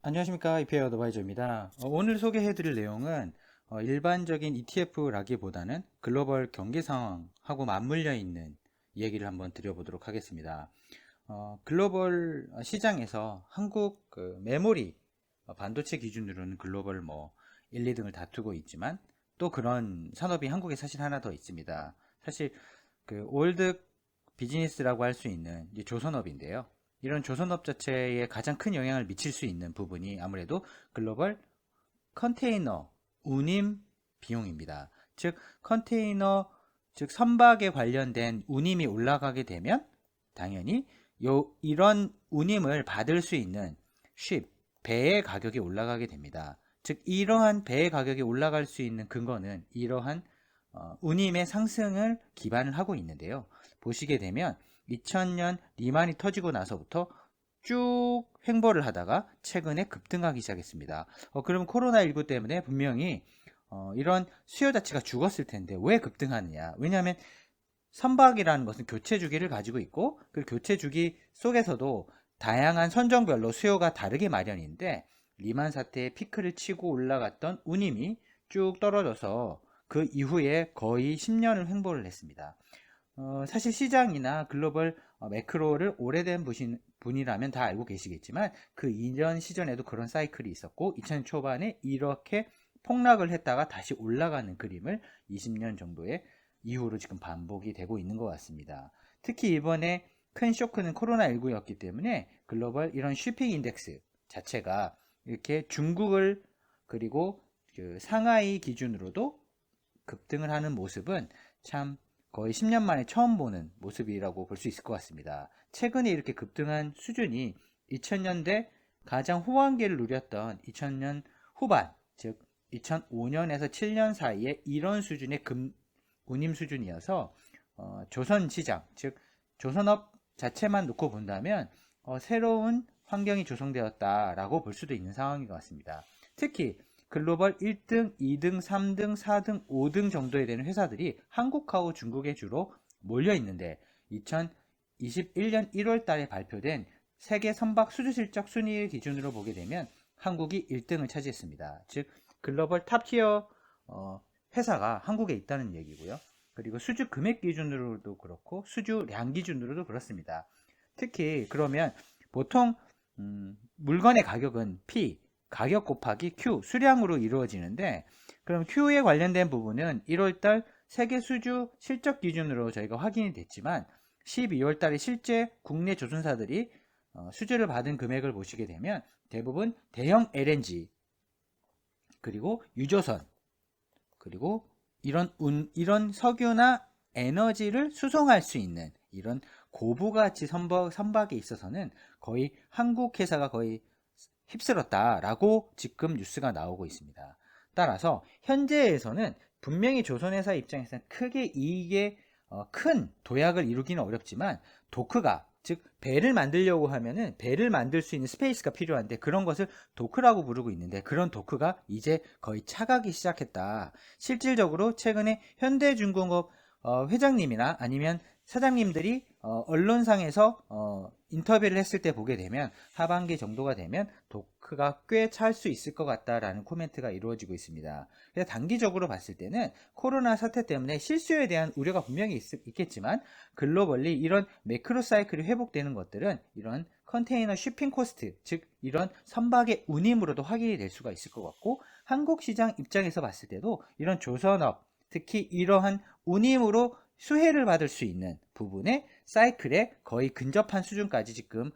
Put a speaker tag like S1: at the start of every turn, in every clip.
S1: 안녕하십니까, 이페어 어드바이저입니다. 오늘 소개해 드릴 내용은 일반적인 ETF라기보다는 글로벌 경기 상황하고 맞물려 있는 얘기를 한번 드려보도록 하겠습니다. 글로벌 시장에서 한국 메모리 반도체 기준으로는 글로벌 1, 2등을 다투고 있지만, 또 그런 산업이 한국에 사실 하나 더 있습니다. 사실 올드 비즈니스라고 할 수 있는 이제 조선업인데요. 이런 조선업 자체에 가장 큰 영향을 미칠 수 있는 부분이 아무래도 글로벌 컨테이너 운임 비용입니다. 즉 컨테이너, 즉 선박에 관련된 운임이 올라가게 되면 당연히 이런 운임을 받을 수 있는 배의 가격이 올라가게 됩니다. 즉 이러한 배의 가격이 올라갈 수 있는 근거는 이러한 운임의 상승을 기반을 하고 있는데요. 보시게 되면 2000년 리만이 터지고 나서부터 쭉 횡보를 하다가 최근에 급등하기 시작했습니다. 그럼 코로나19 때문에 분명히 이런 수요 자체가 죽었을 텐데 왜 급등하느냐? 왜냐하면 선박이라는 것은 교체 주기를 가지고 있고, 그 교체 주기 속에서도 다양한 선종별로 수요가 다르게 마련인데, 리만 사태의 피크를 치고 올라갔던 운임이 쭉 떨어져서 그 이후에 거의 10년을 횡보를 했습니다. 사실 시장이나 글로벌 매크로를 오래된 분이라면 다 알고 계시겠지만, 그 이전 시전에도 그런 사이클이 있었고 2000년 초반에 이렇게 폭락을 했다가 다시 올라가는 그림을 20년 정도의 이후로 지금 반복이 되고 있는 것 같습니다. 특히 이번에 큰 쇼크는 코로나19였기 때문에 글로벌 이런 쇼핑 인덱스 자체가 이렇게 중국을, 그리고 그 상하이 기준으로도 급등을 하는 모습은 참 거의 10년 만에 처음 보는 모습이라고 볼 수 있을 것 같습니다. 최근에 이렇게 급등한 수준이 2000년대 가장 호황기를 누렸던 2000년 후반, 즉 2005년에서 7년 사이에 이런 수준의 운임 수준이어서 조선시장, 즉 조선업 자체만 놓고 본다면 새로운 환경이 조성되었다라고 볼 수도 있는 상황인 것 같습니다. 특히 글로벌 1등, 2등, 3등, 4등, 5등 정도에 되는 회사들이 한국하고 중국에 주로 몰려 있는데, 2021년 1월 달에 발표된 세계 선박 수주 실적 순위를 기준으로 보게 되면 한국이 1등을 차지했습니다. 즉 글로벌 탑티어 회사가 한국에 있다는 얘기고요. 그리고 수주 금액 기준으로도 그렇고 수주량 기준으로도 그렇습니다. 특히 그러면 보통 물건의 가격은 P, 가격 곱하기 Q, 수량으로 이루어지는데, 그럼 Q에 관련된 부분은 1월달 세계 수주 실적 기준으로 저희가 확인이 됐지만 12월 달에 실제 국내 조선사들이 수주를 받은 금액을 보시게 되면 대부분 대형 LNG, 그리고 유조선, 그리고 이런 석유나 에너지를 수송할 수 있는 이런 고부가치 선박에 있어서는 거의 한국 회사가 거의 휩쓸었다라고 지금 뉴스가 나오고 있습니다. 따라서 현재에서는 분명히 조선회사 입장에서는 크게 이익에 큰 도약을 이루기는 어렵지만, 도크가, 즉 배를 만들려고 하면은 배를 만들 수 있는 스페이스가 필요한데 그런 것을 도크라고 부르고 있는데, 그런 도크가 이제 거의 차가기 시작했다. 실질적으로 최근에 현대중공업 회장님이나 아니면 사장님들이 언론상에서 인터뷰를 했을 때 보게 되면 하반기 정도가 되면 도크가 꽤 찰 수 있을 것 같다라는 코멘트가 이루어지고 있습니다. 그래서 단기적으로 봤을 때는 코로나 사태 때문에 실수요에 대한 우려가 분명히 있겠지만, 글로벌리 이런 매크로 사이클이 회복되는 것들은 이런 컨테이너 쉬핑 코스트, 즉 이런 선박의 운임으로도 확인이 될 수가 있을 것 같고, 한국 시장 입장에서 봤을 때도 이런 조선업, 특히 이러한 운임으로 수혜를 받을 수 있는 부분의 사이클에 거의 근접한 수준까지 지금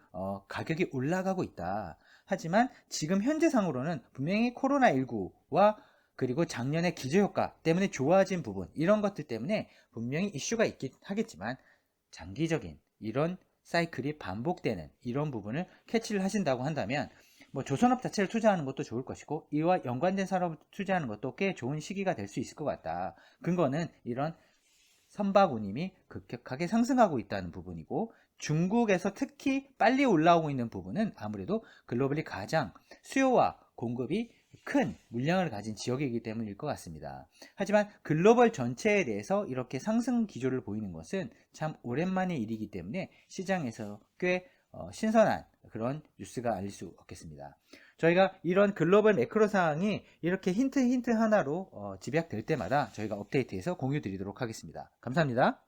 S1: 가격이 올라가고 있다. 하지만 지금 현재상으로는 분명히 코로나19와 그리고 작년의 기저효과 때문에 좋아진 부분, 이런 것들 때문에 분명히 이슈가 있긴 하겠지만, 장기적인 이런 사이클이 반복되는 이런 부분을 캐치를 하신다고 한다면 조선업 자체를 투자하는 것도 좋을 것이고, 이와 연관된 산업을 투자하는 것도 꽤 좋은 시기가 될 수 있을 것 같다. 근거는 이런 선박 운임이 급격하게 상승하고 있다는 부분이고, 중국에서 특히 빨리 올라오고 있는 부분은 아무래도 글로벌리 가장 수요와 공급이 큰 물량을 가진 지역이기 때문일 것 같습니다. 하지만 글로벌 전체에 대해서 이렇게 상승 기조를 보이는 것은 참 오랜만의 일이기 때문에 시장에서 꽤 신선한 그런 뉴스가 아닐 수 없겠습니다. 저희가 이런 글로벌 매크로 사항이 이렇게 힌트 하나로 집약될 때마다 저희가 업데이트해서 공유 드리도록 하겠습니다. 감사합니다.